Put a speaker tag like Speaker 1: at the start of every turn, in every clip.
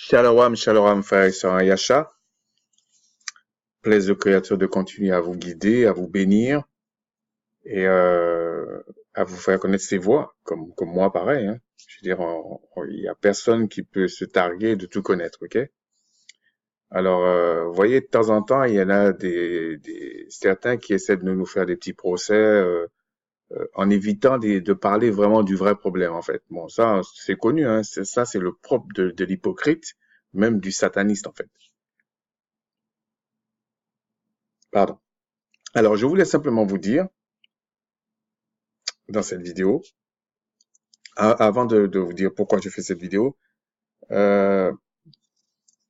Speaker 1: Shalom, shalom, frères et sœurs Yasha. Plaise au Créateur de continuer à vous guider, à vous bénir et à vous faire connaître ses voies, comme moi pareil. Hein. Je veux dire, il y a personne qui peut se targuer de tout connaître, ok? Alors, vous voyez, de temps en temps, il y en a certains qui essaient de nous faire des petits procès en évitant de parler vraiment du vrai problème, en fait. Bon, ça, c'est connu, hein. Ça, c'est le propre de l'hypocrite, même du sataniste, en fait. Pardon. Alors, je voulais simplement vous dire, dans cette vidéo, avant de vous dire pourquoi je fais cette vidéo, euh,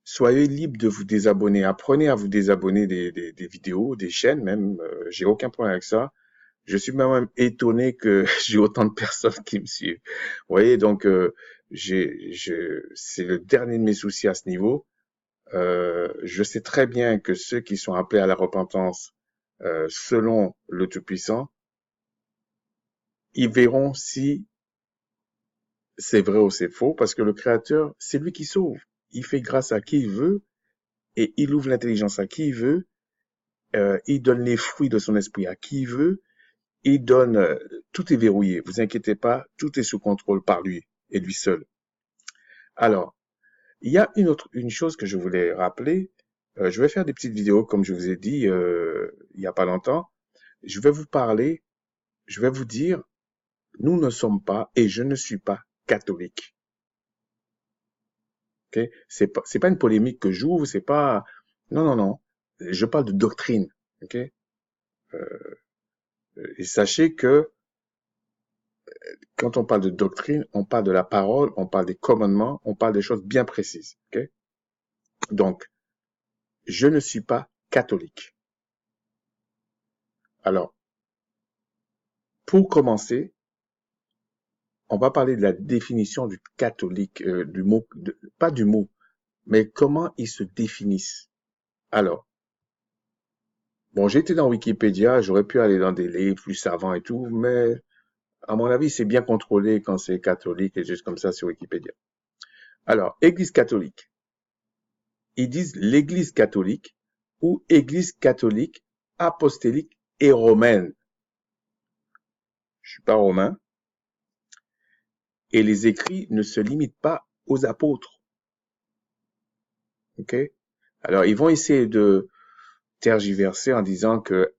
Speaker 1: soyez libre de vous désabonner. Apprenez à vous désabonner des vidéos, des chaînes même. J'ai aucun problème avec ça. Je suis même étonné que j'ai autant de personnes qui me suivent. Vous voyez, donc c'est le dernier de mes soucis à ce niveau. Je sais très bien que ceux qui sont appelés à la repentance, selon le Tout-Puissant, ils verront si c'est vrai ou c'est faux, parce que le Créateur, c'est lui qui sauve. Il fait grâce à qui il veut et il ouvre l'intelligence à qui il veut. Il donne les fruits de son esprit à qui il veut. Il donne, tout est verrouillé. Vous inquiétez pas, tout est sous contrôle par lui et lui seul. Alors, il y a une chose que je voulais rappeler. Je vais faire des petites vidéos, comme je vous ai dit il y a pas longtemps. Je vais vous parler, je vais vous dire, nous ne sommes pas et je ne suis pas catholique. Okay? C'est pas une polémique que j'ouvre, c'est pas, non, non, non. Je parle de doctrine, ok? Et sachez que quand on parle de doctrine, on parle de la parole, on parle des commandements, on parle des choses bien précises, ok? Donc, je ne suis pas catholique. Alors, pour commencer, on va parler de la définition du catholique, du mot, pas du mot, mais comment ils se définissent. Alors, bon, j'étais dans Wikipédia, j'aurais pu aller dans des livres plus savants et tout, mais à mon avis, c'est bien contrôlé quand c'est catholique et juste comme ça sur Wikipédia. Alors, Église catholique. Ils disent l'Église catholique ou Église catholique, apostolique et romaine. Je suis pas romain. Et les écrits ne se limitent pas aux apôtres. Ok? Alors, ils vont essayer de tergiverser en disant que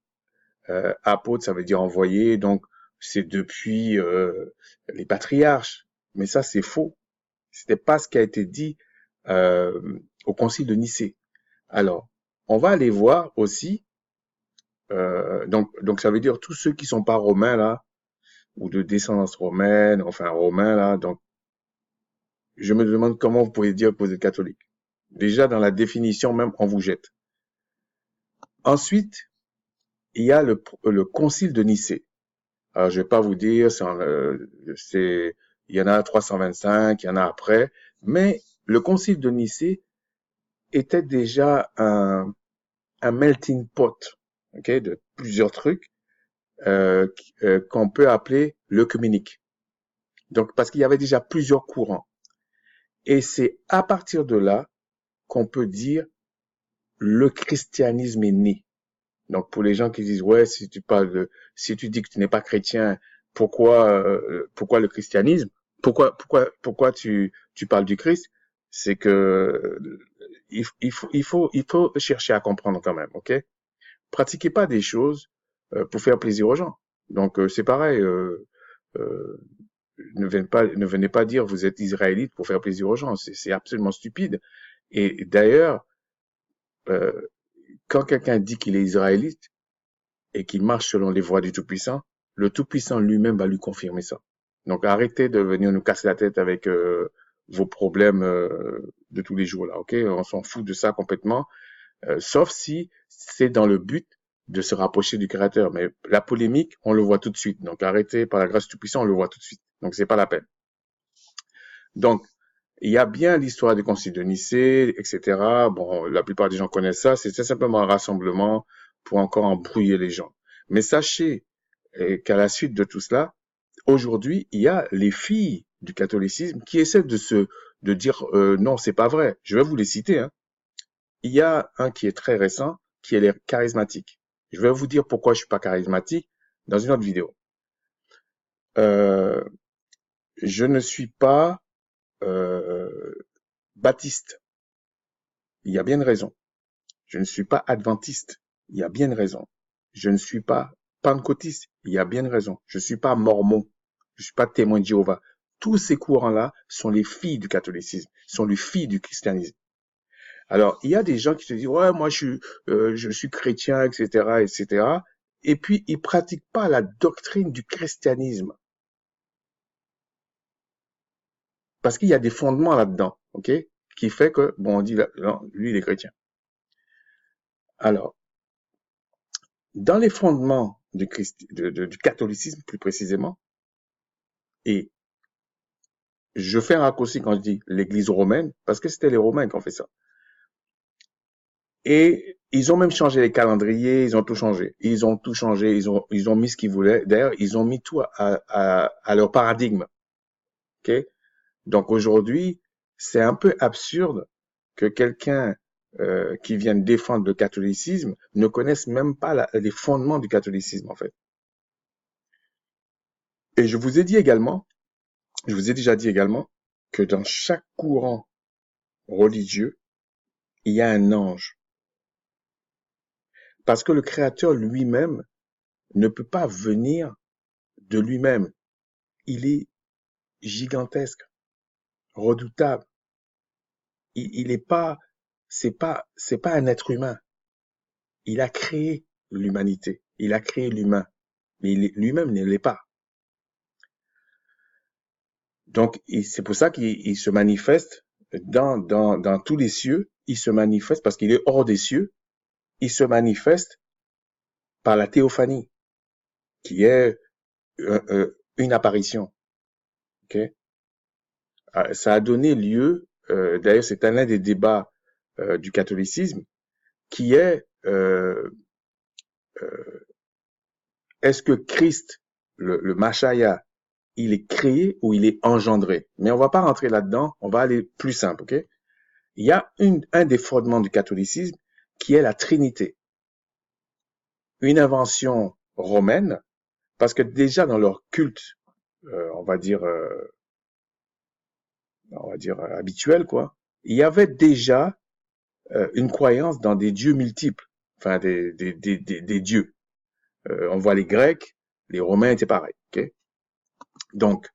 Speaker 1: apôtre, ça veut dire envoyé, donc c'est depuis les patriarches. Mais ça, c'est faux. C'était pas ce qui a été dit au concile de Nicée. Alors, on va aller voir aussi, donc ça veut dire tous ceux qui sont pas romains là, ou de descendance romaine, enfin romains là, donc je me demande comment vous pouvez dire que vous êtes catholique. Déjà dans la définition même, on vous jette. Ensuite, il y a le concile de Nicée. Alors je vais pas vous dire, il y en a 325, il y en a après, mais le concile de Nicée était déjà un melting pot, ok, de plusieurs trucs qu'on peut appeler l'œcuménique. Donc parce qu'il y avait déjà plusieurs courants. Et c'est à partir de là qu'on peut dire le christianisme est né. Donc pour les gens qui disent ouais, si tu dis que tu n'es pas chrétien, pourquoi le christianisme? Pourquoi tu parles du Christ? C'est que il faut chercher à comprendre quand même, ok? Pratiquez pas des choses pour faire plaisir aux gens. Donc c'est pareil. Euh, ne venez pas dire vous êtes israélite pour faire plaisir aux gens. C'est absolument stupide. Et d'ailleurs, euh, quand quelqu'un dit qu'il est israélite et qu'il marche selon les voies du Tout-Puissant, le Tout-Puissant lui-même va lui confirmer ça. Donc arrêtez de venir nous casser la tête avec vos problèmes de tous les jours là, ok? On s'en fout de ça complètement, sauf si c'est dans le but de se rapprocher du Créateur. Mais la polémique, on le voit tout de suite. Donc arrêtez, par la grâce du Tout-Puissant, on le voit tout de suite. Donc c'est pas la peine. Donc il y a bien l'histoire du Concile de Nicée, etc. Bon, la plupart des gens connaissent ça. C'était simplement un rassemblement pour encore embrouiller les gens. Mais sachez qu'à la suite de tout cela, aujourd'hui, il y a les filles du catholicisme qui essaient de dire non, c'est pas vrai. Je vais vous les citer, hein. Il y a un qui est très récent, qui est les charismatiques. Je vais vous dire pourquoi je suis pas charismatique dans une autre vidéo. Euh, je ne suis pas baptiste. Il y a bien une raison. Je ne suis pas adventiste. Il y a bien une raison. Je ne suis pas pentecôtiste. Il y a bien une raison. Je ne suis pas mormon. Je ne suis pas témoin de Jéhovah. Tous ces courants-là sont les filles du catholicisme, sont les filles du christianisme. Alors, il y a des gens qui se disent, ouais, moi, je suis chrétien, etc., etc. Et puis, ils pratiquent pas la doctrine du christianisme. Parce qu'il y a des fondements là-dedans, ok? Qui fait que, bon, on dit, non, lui, il est chrétien. Alors, dans les fondements du catholicisme, plus précisément, et je fais un raccourci quand je dis l'église romaine, parce que c'était les Romains qui ont fait ça. Et ils ont même changé les calendriers, ils ont tout changé. Ils ont tout changé, ils ont mis ce qu'ils voulaient. D'ailleurs, ils ont mis tout à leur paradigme. Okay? Donc aujourd'hui, c'est un peu absurde que quelqu'un qui vienne défendre le catholicisme ne connaisse même pas les fondements du catholicisme, en fait. Et je vous ai dit également, je vous ai déjà dit également que dans chaque courant religieux, il y a un ange. Parce que le Créateur lui-même ne peut pas venir de lui-même. Il est gigantesque, redoutable. Il est pas, c'est pas un être humain. Il a créé l'humanité. Il a créé l'humain. Mais lui-même ne l'est pas. Donc, c'est pour ça qu'il se manifeste dans tous les cieux. Il se manifeste parce qu'il est hors des cieux. Il se manifeste par la théophanie, qui est une apparition. Okay? Ça a donné lieu, d'ailleurs c'est un des débats du catholicisme, qui est est-ce que Christ, le Machaya, il est créé ou il est engendré? Mais on va pas rentrer là-dedans, on va aller plus simple, ok? Il y a un des fondements du catholicisme qui est la Trinité. Une invention romaine, parce que déjà dans leur culte, on va dire habituel, quoi, il y avait déjà une croyance dans des dieux multiples, enfin des dieux. On voit les Grecs, les Romains étaient pareils. Okay? Donc,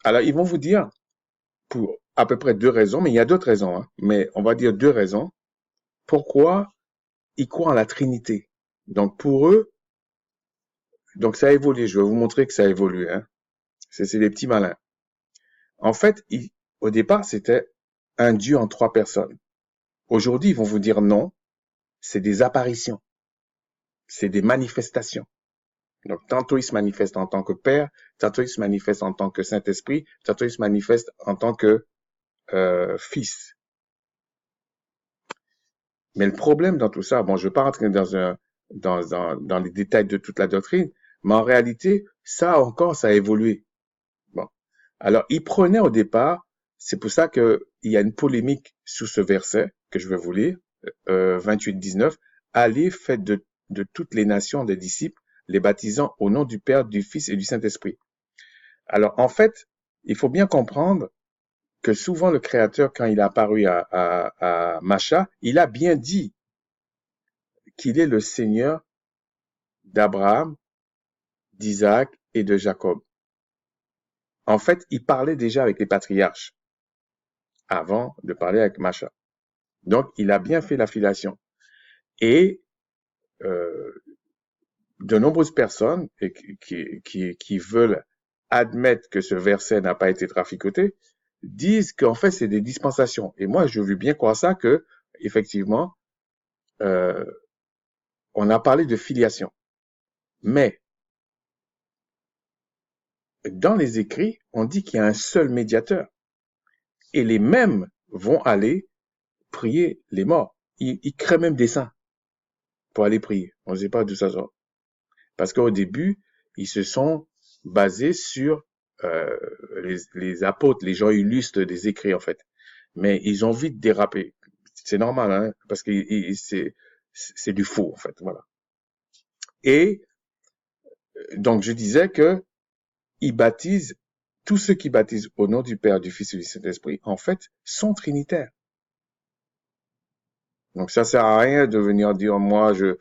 Speaker 1: alors ils vont vous dire, pour à peu près deux raisons, mais il y a d'autres raisons, hein, mais on va dire deux raisons, pourquoi ils croient en la Trinité. Donc pour eux, donc ça a évolué, je vais vous montrer que ça a évolué. Hein. C'est des petits malins. En fait, au départ, c'était un Dieu en trois personnes. Aujourd'hui, ils vont vous dire non, c'est des apparitions, c'est des manifestations. Donc, tantôt il se manifeste en tant que Père, tantôt il se manifeste en tant que Saint-Esprit, tantôt il se manifeste en tant que Fils. Mais le problème dans tout ça, bon, je ne vais pas rentrer dans les détails de toute la doctrine, mais en réalité, ça encore, ça a évolué. Bon. Alors, il prenait au départ, c'est pour ça qu'il y a une polémique sur ce verset que je vais vous lire, 28-19, allez, faites de toutes les nations des disciples, les baptisant au nom du Père, du Fils et du Saint-Esprit. Alors, en fait, il faut bien comprendre que souvent le Créateur, quand il est apparu à Macha, il a bien dit qu'il est le Seigneur d'Abraham, d'Isaac et de Jacob. En fait, il parlait déjà avec les patriarches avant de parler avec Macha. Donc, il a bien fait l'affiliation. Et de nombreuses personnes qui veulent admettre que ce verset n'a pas été traficoté disent qu'en fait, c'est des dispensations. Et moi, je veux bien croire ça que, effectivement, on a parlé de filiation. Mais, dans les écrits, on dit qu'il y a un seul médiateur. Et les mêmes vont aller prier les morts. Ils créent même des saints pour aller prier. On ne sait pas d'où ça sort. Parce qu'au début, ils se sont basés sur euh, les apôtres, les gens illustres des écrits, en fait. Mais ils ont vite dérapé. C'est normal, hein, parce que c'est du faux, en fait, voilà. Et donc, je disais que ils baptisent, tous ceux qui baptisent au nom du Père, du Fils et du Saint-Esprit, en fait, sont trinitaires. Donc, ça sert à rien de venir dire, moi, je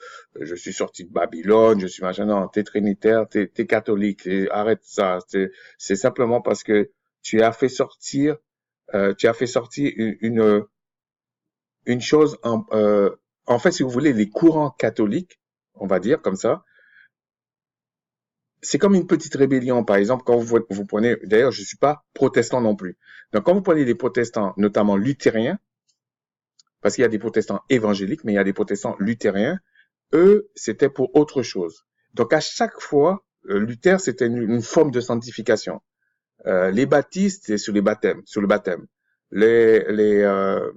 Speaker 1: suis sorti de Babylone, je suis machin. Non, t'es trinitaire, t'es catholique. Arrête ça. C'est simplement parce que tu as fait sortir une chose en fait, si vous voulez, les courants catholiques, on va dire comme ça, c'est comme une petite rébellion. Par exemple, quand vous prenez, d'ailleurs, je suis pas protestant non plus. Donc, quand vous prenez les protestants, notamment luthériens, parce qu'il y a des protestants évangéliques, mais il y a des protestants luthériens, eux, c'était pour autre chose. Donc, à chaque fois, Luther, c'était une forme de sanctification. Les baptistes, c'est sur le baptême. Les, les, euh,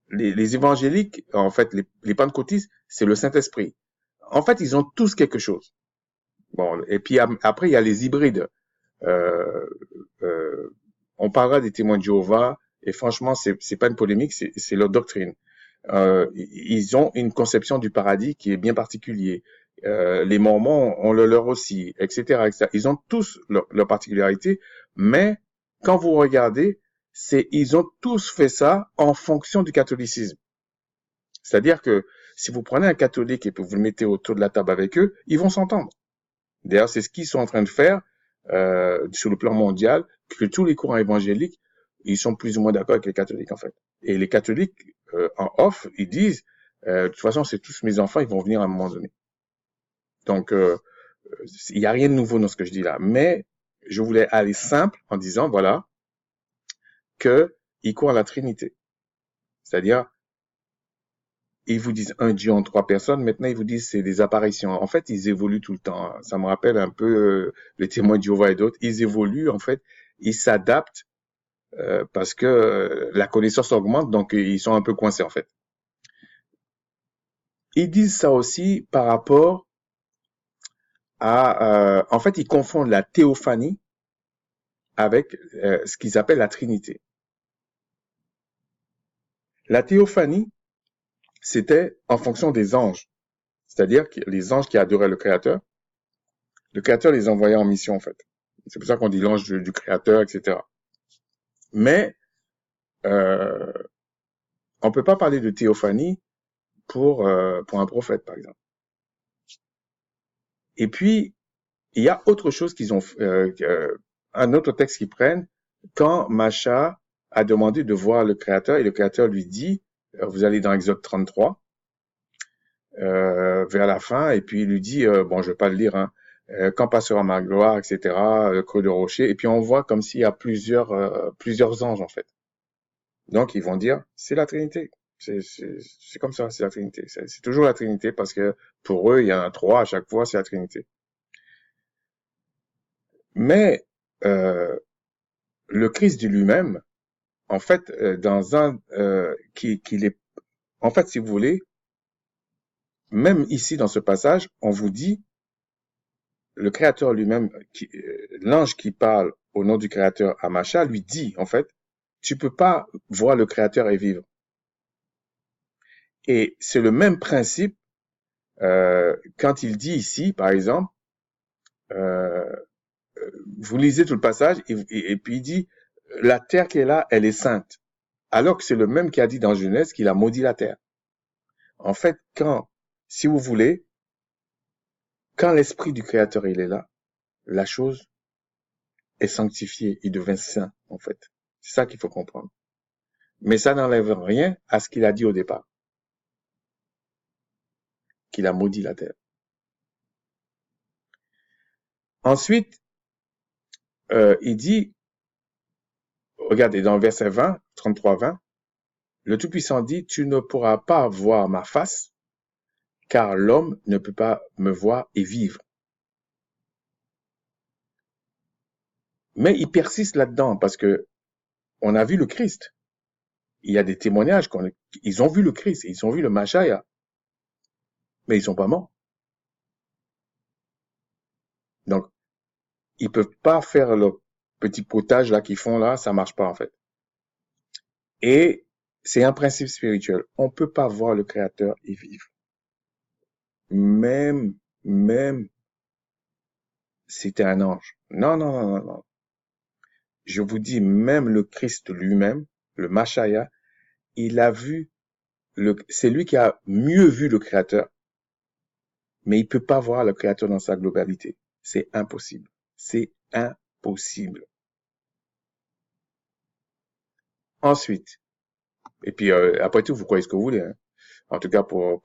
Speaker 1: les évangéliques, en fait, les pentecôtistes, c'est le Saint-Esprit. En fait, ils ont tous quelque chose. Bon, et puis après, il y a les hybrides. Euh, euh, on parlera des témoins de Jéhovah, et franchement, c'est pas une polémique, c'est leur doctrine. Ils ont une conception du paradis qui est bien particulier. Les Mormons ont le leur aussi, etc., etc. Ils ont tous leur particularité, mais quand vous regardez, ils ont tous fait ça en fonction du catholicisme. C'est-à-dire que si vous prenez un catholique et que vous le mettez autour de la table avec eux, ils vont s'entendre. D'ailleurs, c'est ce qu'ils sont en train de faire sur le plan mondial, que tous les courants évangéliques, ils sont plus ou moins d'accord avec les catholiques, en fait. Et les catholiques, en off, ils disent, de toute façon, c'est tous mes enfants, ils vont venir à un moment donné. Donc, il n'y a rien de nouveau dans ce que je dis là. Mais je voulais aller simple en disant, voilà, qu'ils croient à la Trinité. C'est-à-dire, ils vous disent un Dieu en trois personnes, maintenant ils vous disent c'est des apparitions. En fait, ils évoluent tout le temps. Ça me rappelle un peu les témoins de Jéhovah et d'autres. Ils évoluent, en fait, ils s'adaptent parce que la connaissance augmente, donc ils sont un peu coincés, en fait. Ils disent ça aussi par rapport à... en fait, ils confondent la théophanie avec ce qu'ils appellent la Trinité. La théophanie, c'était en fonction des anges. C'est-à-dire que les anges qui adoraient le Créateur les envoyait en mission, en fait. C'est pour ça qu'on dit l'ange du Créateur, etc. Mais euh, on peut pas parler de théophanie pour un prophète, par exemple. Et puis, il y a autre chose qu'ils ont, un autre texte qu'ils prennent, quand Macha a demandé de voir le Créateur, et le Créateur lui dit, vous allez dans Exode 33, vers la fin, et puis il lui dit, bon, je vais pas le lire, hein, quand passera ma gloire, etc., le creux de rocher, et puis on voit comme s'il y a plusieurs anges, en fait. Donc, ils vont dire, c'est la Trinité. C'est comme ça, c'est la Trinité. C'est toujours la Trinité parce que pour eux, il y en a trois à chaque fois, c'est la Trinité. Mais le Christ de lui-même, en fait, dans un qu'il est, en fait, si vous voulez, même ici dans ce passage, on vous dit le Créateur lui-même, l'ange qui parle au nom du Créateur à Macha, lui dit en fait, tu peux pas voir le Créateur et vivre. Et c'est le même principe quand il dit ici, par exemple, euh, vous lisez tout le passage et puis il dit la terre qui est là, elle est sainte. Alors que c'est le même qui a dit dans Genèse qu'il a maudit la terre. En fait, si vous voulez, quand l'esprit du Créateur il est là, la chose est sanctifiée, il devient saint en fait. C'est ça qu'il faut comprendre. Mais ça n'enlève rien à ce qu'il a dit au départ, qu'il a maudit la terre. Ensuite, il dit, regardez dans le verset 20, 33-20, le Tout-Puissant dit, tu ne pourras pas voir ma face, car l'homme ne peut pas me voir et vivre. Mais il persiste là-dedans parce que on a vu le Christ. Il y a des témoignages ils ont vu le Christ, ils ont vu le Machaya, mais ils sont pas morts. Donc, ils peuvent pas faire le petit potage là qu'ils font là, ça marche pas en fait. Et c'est un principe spirituel. On peut pas voir le Créateur et vivre. Même, même, c'était un ange. Non, non, non, non, non. Je vous dis, même le Christ lui-même, le Machaya, il a vu c'est lui qui a mieux vu le Créateur, mais il peut pas voir le Créateur dans sa globalité. C'est impossible. C'est impossible. Ensuite, et puis après tout, vous croyez ce que vous voulez, hein. En tout cas pour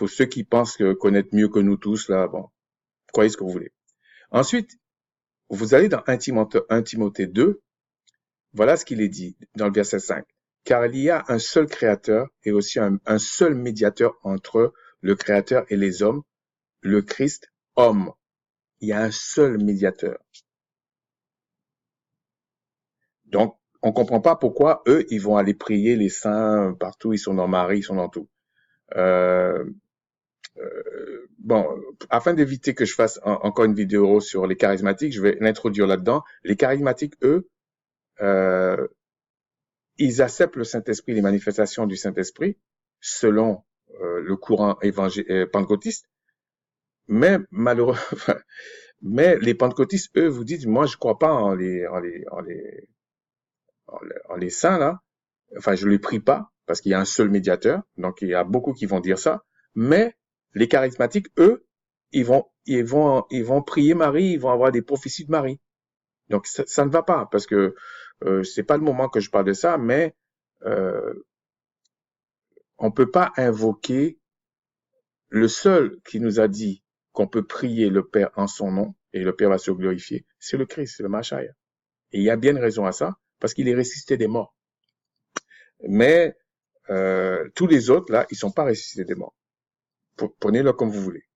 Speaker 1: ceux qui pensent connaître mieux que nous tous là, bon, croyez ce que vous voulez. Ensuite, vous allez dans 1 Timothée 2, voilà ce qu'il est dit dans le verset 5. Car il y a un seul Créateur et aussi un seul médiateur entre le Créateur et les hommes, le Christ homme. Il y a un seul médiateur. Donc, on comprend pas pourquoi eux, ils vont aller prier les saints partout, ils sont dans Marie, ils sont dans tout. Euh, bon, afin d'éviter que je fasse encore une vidéo sur les charismatiques, je vais l'introduire là-dedans. Les charismatiques, eux, euh, ils acceptent le Saint-Esprit, les manifestations du Saint-Esprit, selon le courant pentecôtiste, mais malheureusement, mais les pentecôtistes, eux, vous disent, moi, je crois pas en les saints, là. Enfin, je les prie pas, parce qu'il y a un seul médiateur, donc il y a beaucoup qui vont dire ça, mais les charismatiques, eux, ils vont prier Marie, ils vont avoir des prophéties de Marie. Donc, ça ne va pas, parce que c'est pas le moment que je parle de ça, mais euh, on peut pas invoquer le seul qui nous a dit qu'on peut prier le Père en son nom, et le Père va se glorifier, c'est le Christ, c'est le Machaya. Et il y a bien une raison à ça, parce qu'il est ressuscité des morts. Mais tous les autres, là, ils sont pas ressuscités des morts. Prenez-le comme vous voulez.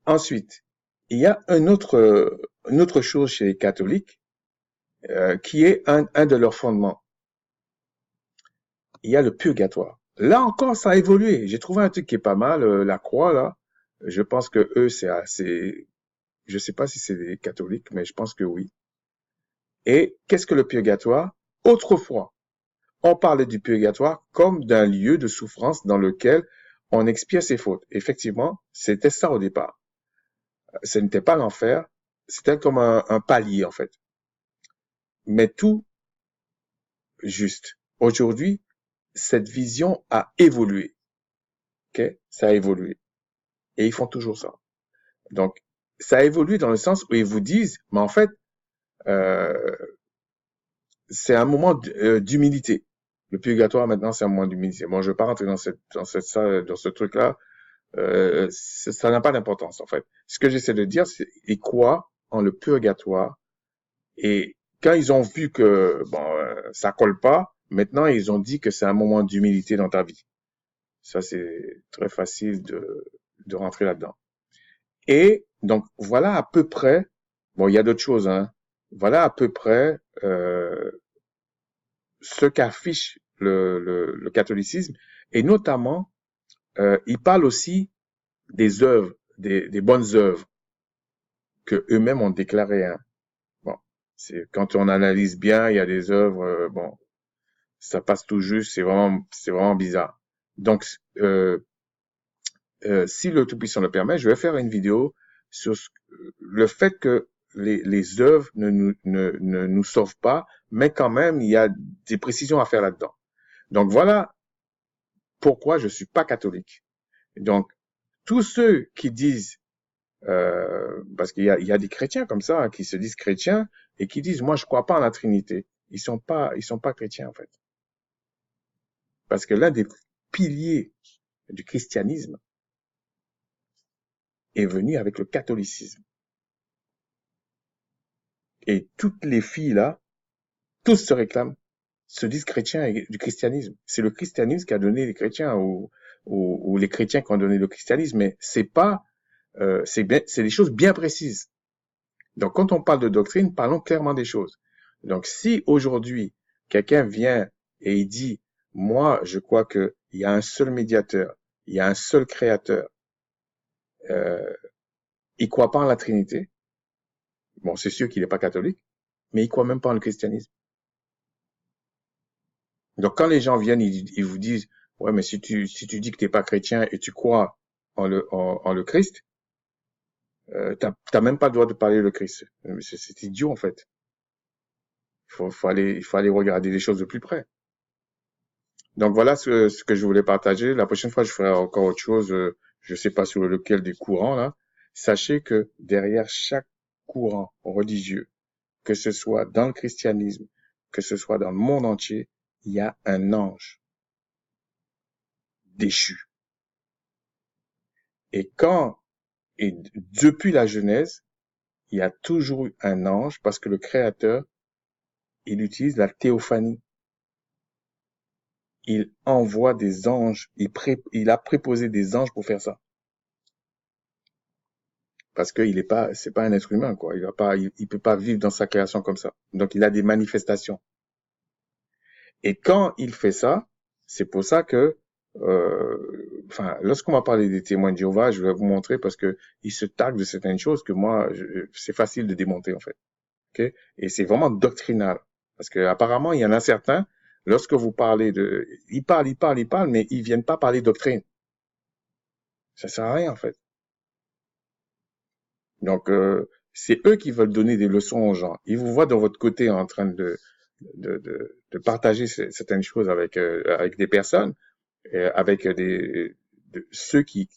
Speaker 1: Ensuite, il y a une autre chose chez les catholiques qui est un de leurs fondements. Il y a le purgatoire. Là encore, ça a évolué. J'ai trouvé un truc qui est pas mal, la croix, là. Je pense que eux, c'est assez... Je sais pas si c'est des catholiques, mais je pense que oui. Et qu'est-ce que le purgatoire? Autrefois, on parlait du purgatoire comme d'un lieu de souffrance dans lequel on expiait ses fautes. Effectivement, c'était ça au départ. Ce n'était pas l'enfer, c'était comme un palier en fait. Mais tout juste. Aujourd'hui, cette vision a évolué. Ok, ça a évolué. Et ils font toujours ça. Donc, ça a évolué dans le sens où ils vous disent, mais en fait, euh, c'est un moment d'humilité. Le purgatoire maintenant, c'est un moment d'humilité. Bon, je vais pas rentrer dans dans ce truc-là. Ça n'a pas d'importance en fait. Ce que j'essaie de dire, c'est ils croient en le purgatoire. Et quand ils ont vu que bon, ça colle pas, maintenant ils ont dit que c'est un moment d'humilité dans ta vie. Ça c'est très facile de rentrer là-dedans. Et donc voilà à peu près. Bon, il y a d'autres choses, hein. Voilà à peu près ce qu'affiche le catholicisme. Et notamment, il parle aussi des œuvres, des bonnes œuvres que eux-mêmes ont déclarées, hein. Bon, c'est quand on analyse bien, il y a des œuvres, bon, ça passe tout juste, c'est vraiment bizarre. Donc, si le Tout-Puissant le permet, je vais faire une vidéo sur le fait que les œuvres ne nous sauvent pas, mais quand même, il y a des précisions à faire là-dedans. Donc voilà pourquoi je suis pas catholique. Donc, tous ceux qui disent, parce il y a des chrétiens comme ça, hein, qui se disent chrétiens et qui disent, moi, je crois pas en la Trinité. Ils sont pas chrétiens, en fait. Parce que l'un des piliers du christianisme est venu avec le catholicisme. Et toutes les filles là, tous se réclament, se disent chrétiens et du christianisme. C'est le christianisme qui a donné les chrétiens ou les chrétiens qui ont donné le christianisme, mais c'est pas, c'est des choses bien précises. Donc, quand on parle de doctrine, parlons clairement des choses. Donc, si aujourd'hui, quelqu'un vient et il dit, moi, je crois qu'il y a un seul médiateur, il y a un seul créateur, euh, Il croit pas en la Trinité. Bon, c'est sûr qu'il n'est pas catholique, mais il croit même pas en le christianisme. Donc, quand les gens viennent, ils vous disent, ouais, mais si tu dis que t'es pas chrétien et tu crois en le Christ, t'as même pas le droit de parler le Christ. C'est idiot, en fait. Il faut aller regarder les choses de plus près. Donc, voilà ce que je voulais partager. La prochaine fois, je ferai encore autre chose. Je sais pas sur lequel des courants, là. Sachez que derrière chaque courant religieux, que ce soit dans le christianisme, que ce soit dans le monde entier, il y a un ange déchu. Et et depuis la Genèse, il y a toujours eu un ange parce que le Créateur, il utilise la théophanie. Il envoie des anges, il a préposé des anges pour faire ça. Parce c'est pas un être humain, quoi. Il peut pas vivre dans sa création comme ça. Donc, il a des manifestations. Et quand il fait ça, c'est pour ça que, lorsqu'on va parler des témoins de Jéhovah, je vais vous montrer parce que ils se targuent de certaines choses que moi, c'est facile de démonter, en fait. Okay? Et c'est vraiment doctrinal. Parce que apparemment, il y en a certains, lorsque vous parlez ils parlent, mais ils viennent pas parler doctrine. Ça sert à rien, en fait. Donc, c'est eux qui veulent donner des leçons aux gens. Ils vous voient de votre côté en train de partager certaines choses avec des personnes, avec ceux qui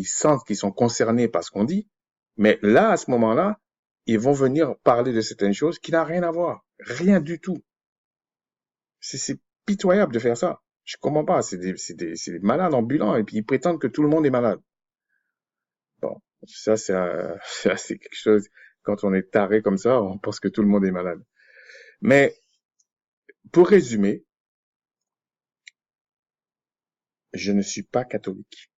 Speaker 1: sentent qu'ils sont concernés par ce qu'on dit. Mais là, à ce moment-là, ils vont venir parler de certaines choses qui n'ont rien à voir. Rien du tout. C'est pitoyable de faire ça. Je comprends pas. C'est des malades ambulants et puis ils prétendent que tout le monde est malade. Bon, ça, c'est quelque chose. Quand on est taré comme ça, on pense que tout le monde est malade. Mais pour résumer, je ne suis pas catholique.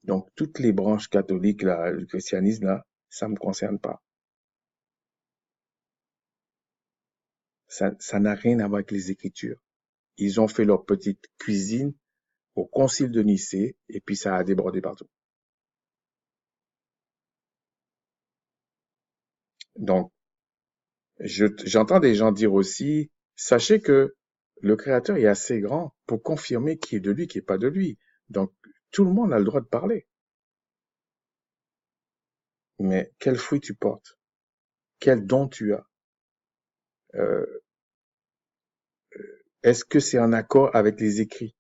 Speaker 1: Donc, toutes les branches catholiques, là, le christianisme, là, ça me concerne pas. Ça n'a rien à voir avec les Écritures. Ils ont fait leur petite cuisine au concile de Nicée et puis ça a débordé partout. Donc, j'entends des gens dire aussi, sachez que le Créateur est assez grand pour confirmer qui est de lui, qui est pas de lui. Donc, tout le monde a le droit de parler. Mais quel fruit tu portes? Quel don tu as? Euh, Est-ce que c'est en accord avec les écrits?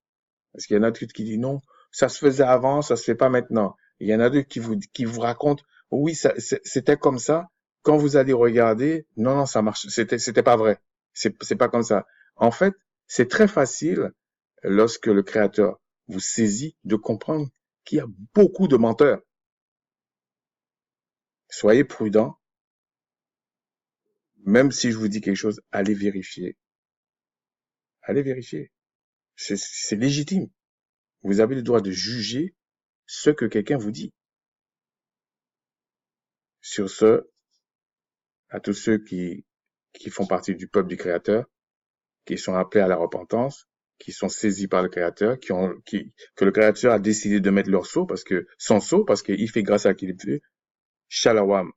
Speaker 1: Parce qu'il y en a d'autres qui disent non, ça se faisait avant, ça se fait pas maintenant. Il y en a d'autres qui vous racontent, oui, c'était comme ça. Quand vous allez regarder, non, non, ça marche, c'était pas vrai. C'est pas comme ça. En fait, c'est très facile lorsque le créateur vous saisit de comprendre qu'il y a beaucoup de menteurs. Soyez prudents. Même si je vous dis quelque chose, allez vérifier. Allez vérifier. C'est légitime. Vous avez le droit de juger ce que quelqu'un vous dit. Sur ce, à tous ceux qui font partie du peuple du Créateur, qui sont appelés à la repentance, qui sont saisis par le Créateur, que le Créateur a décidé de mettre leur sceau son sceau parce qu'il fait grâce à qui il fait. Shalom.